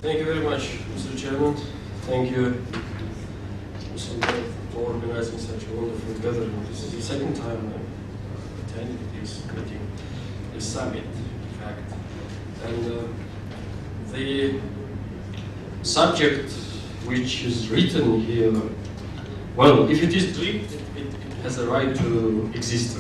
Thank you very much, Mr. Chairman. Thank you, Mr. Mayor, for organizing such a wonderful gathering. This is the second time I'm attending this meeting, this summit, in fact. And the subject which is written here, well, if it is dreamed, it has a right to exist.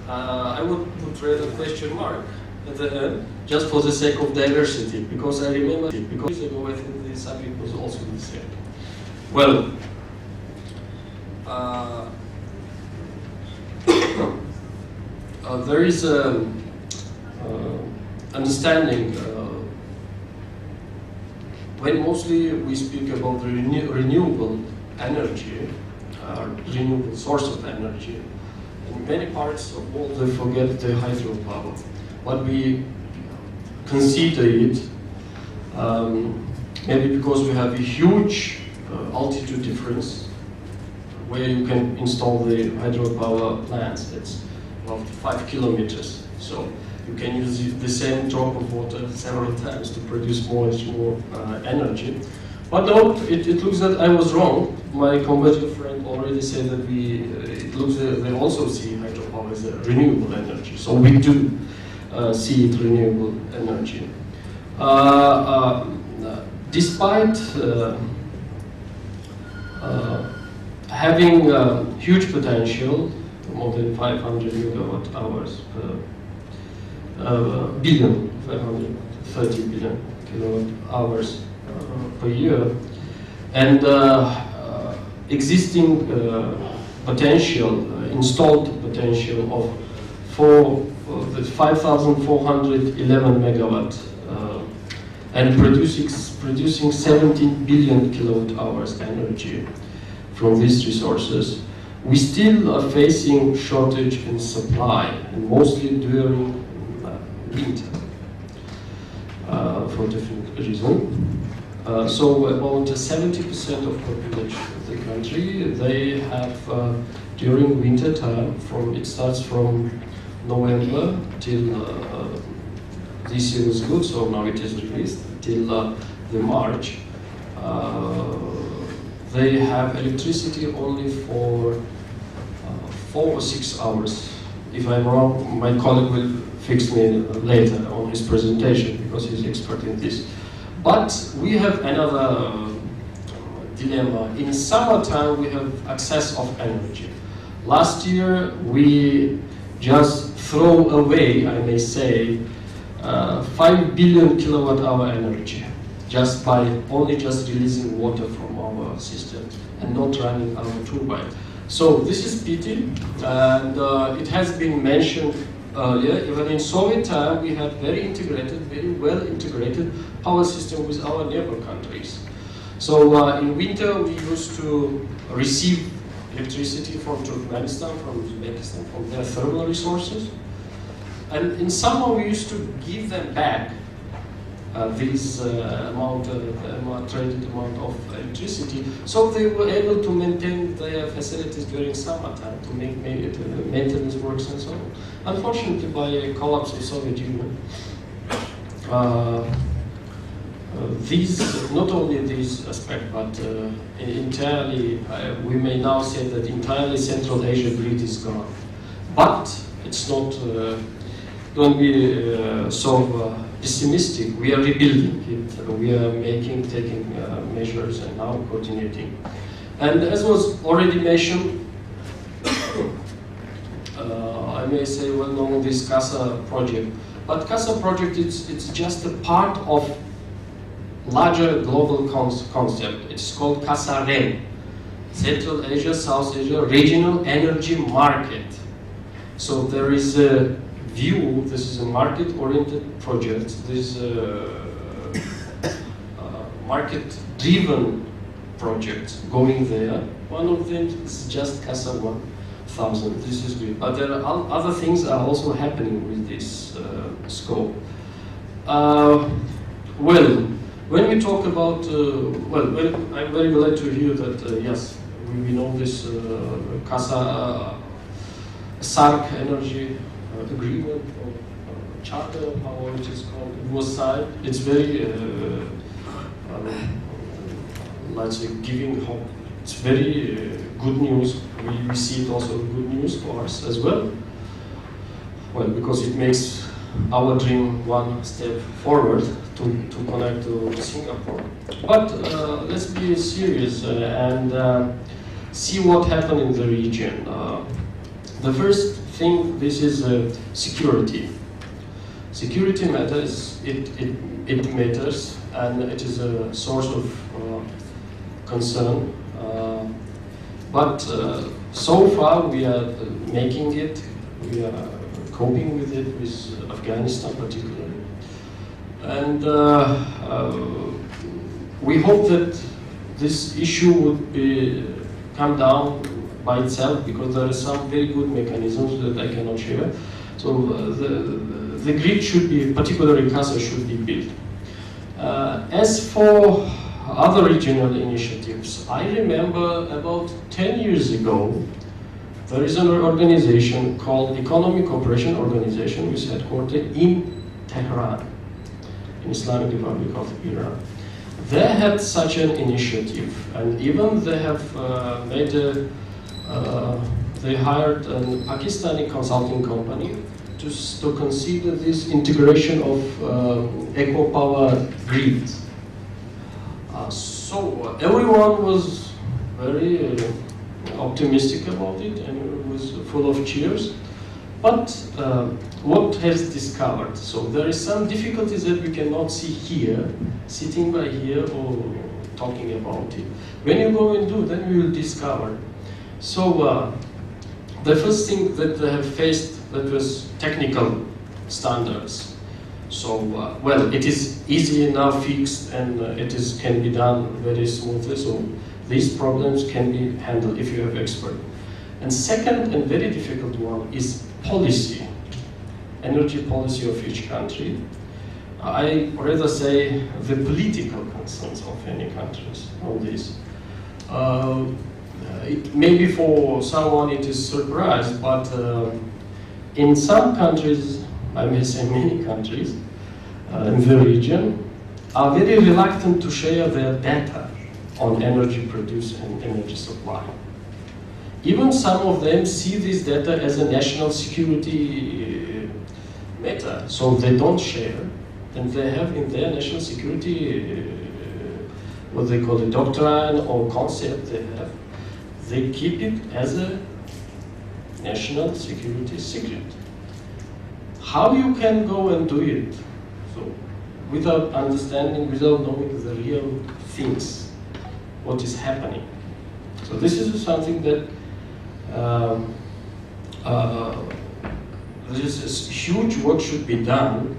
I would put rather a question mark at the end, just for the sake of diversity, because I remember because years ago I think the subject was also the same. Well, there is a understanding when mostly we speak about the renewable energy, renewable source of energy. In many parts of the world, they forget the hydropower. What we consider it, maybe because we have a huge altitude difference, where you can install the hydropower plants. It's about 5 kilometers. So you can use the same drop of water several times to produce more energy. But no, it looks that I was wrong. My converter friend already said that it looks that they also see hydropower as a renewable energy. So we do see it renewable energy. Despite having huge potential, more than 500 megawatt hours per billion, 530 billion kilowatt hours per year, and existing potential, installed potential of 5,411 megawatt, and producing 17 billion kilowatt hours energy from these resources. We still are facing shortage in supply, and mostly during winter, for different reasons. So about 70% of population of the country, they have during winter time, it starts from November till this year was good, so now it is released till the March. They have electricity only for 4 or 6 hours. If I'm wrong, my colleague will fix me later on his presentation because he's expert in this. But we have another dilemma. In summertime, we have excess of energy. Last year, we just throw away, I may say, 5 billion kilowatt hour energy just by only releasing water from our system and not running our turbine. So this is pity, and it has been mentioned earlier. Even in Soviet time, we had very well integrated power system with our neighbor countries. So in winter, we used to receive electricity from Turkmenistan, from Uzbekistan, from their thermal resources. And in summer, we used to give them back this traded amount of electricity, so they were able to maintain their facilities during summertime to make maintenance works and so on. Unfortunately, by a collapse of Soviet Union, not only this aspect, but entirely, we may now say that entirely Central Asia grid is gone. But it's not, don't be so pessimistic. We are rebuilding it. We are taking measures and now coordinating. And as was already mentioned, I may say well known this CASA project. But CASA project, it's just a part of larger global concept. It's called CASA-REN, Central Asia, South Asia Regional Energy Market. So there is a view, this is a market-oriented project, this is a market-driven project going there. One of them is just CASA 1000, this is good. But there are other things are also happening with this scope. Well, when we talk about, I'm very glad to hear that, yes, we know this CASA SARC energy agreement or charter, how it is called, it was signed. It's very let's say, giving hope. It's very good news. We see it also good news for us as well. Well, because it makes our dream one step forward to connect to Singapore. But let's be serious and see what happened in the region. The first thing, this is security. Security matters, it matters, and it is a source of concern. But so far we are making it, we are coping with it, with Afghanistan particularly. And we hope that this issue would come down by itself, because there are some very good mechanisms that I cannot share. So the grid should be, particularly CASA, should be built. As for other regional initiatives, I remember about 10 years ago, there is an organization called Economic Cooperation Organization, which is headquartered in Tehran, in Islamic Republic of Iran. They had such an initiative, and even they have made they hired a Pakistani consulting company to consider this integration of eco-power grid. So everyone was very optimistic about it, and it was full of cheers. But what has discovered? So there is some difficulties that we cannot see here, sitting by here or talking about it. When you go and do, then we will discover. So the first thing that they have faced, that was technical standards. So well, it is easy now fixed, and can be done very smoothly. So these problems can be handled if you have expert. And second, and very difficult one, is policy, energy policy of each country. I rather say the political concerns of any countries on this. Maybe for someone it is surprise, but in some countries, I may say many countries in the region, are very reluctant to share their data on energy production and energy supply. Even some of them see this data as a national security matter, so they don't share, and they have in their national security what they call a doctrine or concept they have. They keep it as a national security secret. How you can go and do it? So, without understanding, without knowing the real things, what is happening. So this is something that this huge work should be done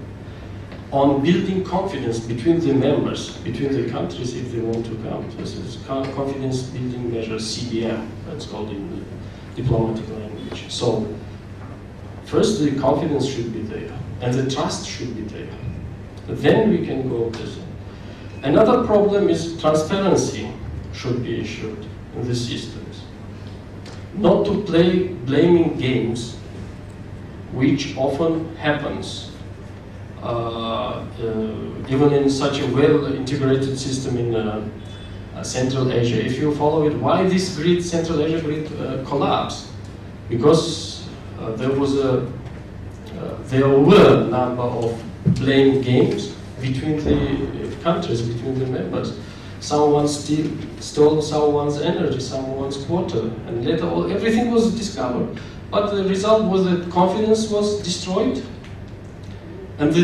on building confidence between the members, between the countries if they want to come. This is confidence building measure, CBM, that's called in diplomatic language. So first the confidence should be there, and the trust should be there. Then we can go this. Another problem is transparency should be ensured in the systems. Not to play blaming games, which often happens even in such a well-integrated system in Central Asia. If you follow it, why this grid, Central Asia grid, collapsed? Because there were a number of blame games between the countries, between the members. Someone stole someone's energy, someone's quota, and later everything was discovered. But the result was that confidence was destroyed, and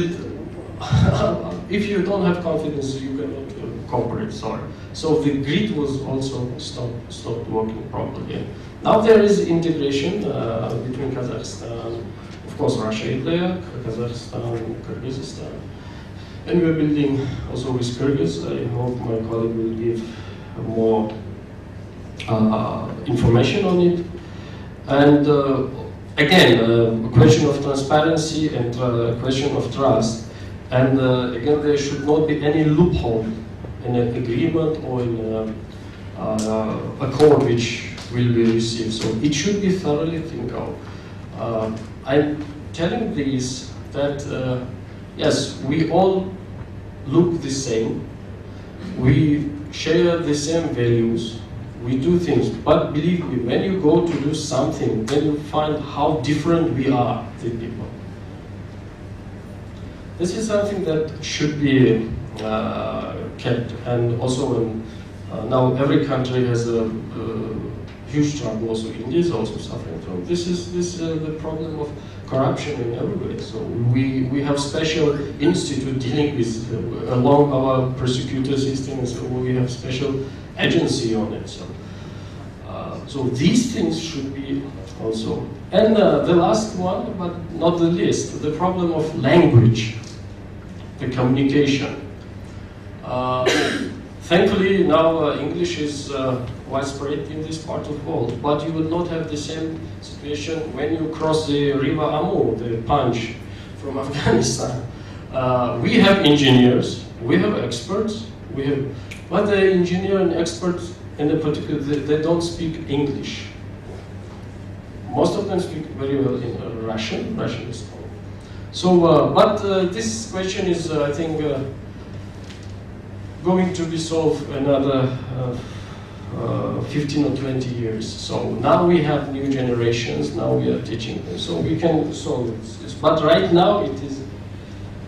if you don't have confidence, you cannot cooperate. Sorry. So the grid was also stopped working properly. Now there is integration between Kazakhstan, of course Russia is there, Kazakhstan, Kyrgyzstan. And we're building also with Kyrgyz. I hope my colleague will give more information on it. And again, a question of transparency and a question of trust. And again, there should not be any loophole in an agreement or in a code which will be received. So it should be thoroughly think of. I'm telling this that yes, we all look the same. We share the same values, we do things, but believe me, when you go to do something, then you find how different we are, the people. This is something that should be kept, and also when now every country has a huge trouble. Also, India is also suffering from this. Is the problem of corruption in every way. So we have special institute dealing with along our prosecutor system. So we have special agency on it. So these things should be also. And the last one, but not the least, the problem of language, the communication. Thankfully, now English is widespread in this part of the world, but you will not have the same situation when you cross the River Amur, the Panj from Afghanistan. We have engineers, we have experts, but the engineer and experts in the particular, they don't speak English. Most of them speak very well in Russian is all. So, but this question is, I think, going to be solved another 15 or 20 years. So now we have new generations, now we are teaching them, so we can solve this. But right now it is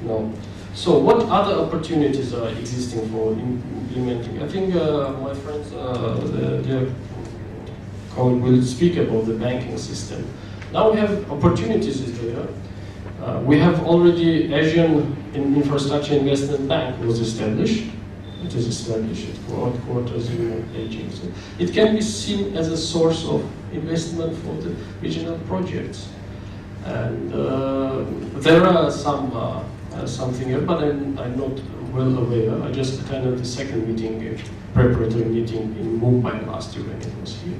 no. So what other opportunities are existing for implementing? I think my friends, the colleague will speak about the banking system. Now we have opportunities there. We have already Asian Infrastructure Investment Bank was established. It is established at headquarters in Beijing. So it can be seen as a source of investment for the regional projects. And there are something else, but I'm not well aware. I just attended the second meeting, preparatory meeting in Mumbai last year when it was here.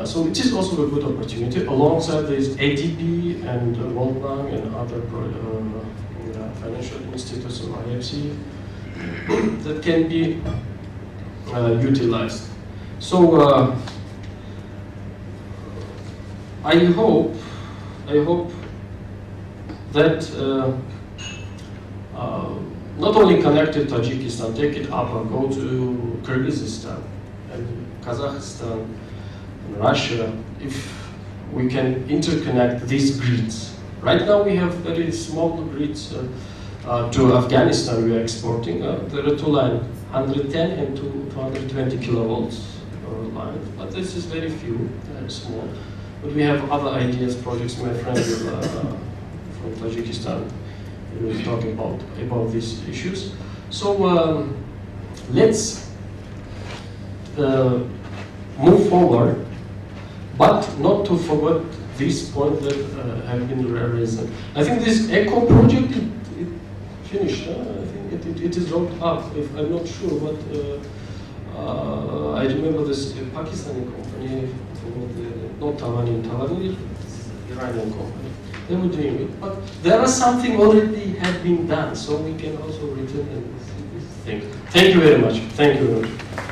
So it is also a good opportunity. Alongside this ADB and World Bank and other financial institutes of IFC that can be utilized. So I hope that not only connected Tajikistan, take it up and go to Kyrgyzstan and Kazakhstan and Russia, if we can interconnect these grids. Right now we have very small grids to Afghanistan we are exporting. There are two lines, 110 and 220 kilovolts lines, but this is very few, very small. But we have other ideas, projects. My friend from Tajikistan will talk about these issues. So let's move forward, but not to forget this point that have been raised. I think this ECO project it finished. I think it is wrapped up. If I'm not sure, but I remember this Pakistani company, not Tawani, Iranian company. They were doing it, but there is something already had been done, so we can also return and see this thing. Thank you very much. Thank you very much.